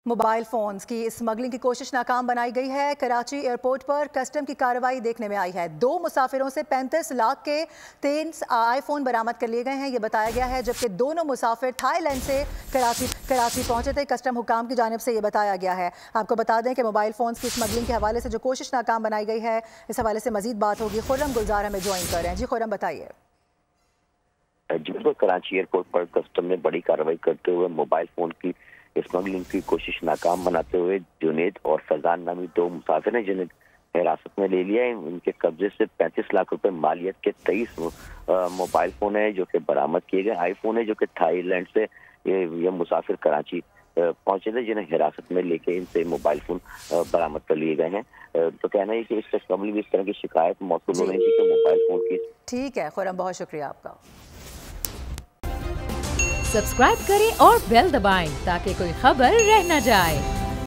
Mobile phones की smuggling की कोशिश नाकाम बनाई गई है। कराची एयरपोर्ट पर कस्टम की कार्रवाई देखने में आई है। 2 मुसाफिरों से 35 लाख के 3 आईफोन बरामद कर लिए गए हैं, ये बताया गया है। जबकि दोनों मुसाफिर थाईलैंड से कराची पहुंचे थे। कस्टम हुकाम की जानिब से ये बताया गया है। आपको बता दें कि मोबाइल फोन्स की स्मगलिंग के हवाले से जो कोशिश नाकाम बनाई गई है, इस हवाले से मजीद बात होगी। खुर्रम गुलजार हमें ज्वाइन कर रहे हैं। जी खुर्रम, बताइए। जी, कराची एयरपोर्ट पर कस्टम ने बड़ी कार्रवाई करते हुए मोबाइल फोन की स्मगलिंग की कोशिश नाकाम बनाते हुए जुनेद और फैजान नामी 2 मुसाफिर हैं जिन्हें हिरासत में ले लिया है। उनके कब्जे से 35 लाख रुपए मालियत के 23 मोबाइल फोन है जो कि बरामद किए गए। आईफोन है जो कि थाईलैंड से ये मुसाफिर कराची पहुंचे थे जिन्हें हिरासत में लेके इनसे मोबाइल फोन बरामद कर लिए गए हैं। तो कहना है कि इससे कबल भी इस तरह की शिकायत मौसूल हो रही थी कि मोबाइल फोन की। ठीक है खुर्रम, बहुत शुक्रिया आपका। सब्सक्राइब करें और बेल दबाएं ताकि कोई खबर रह न जाए।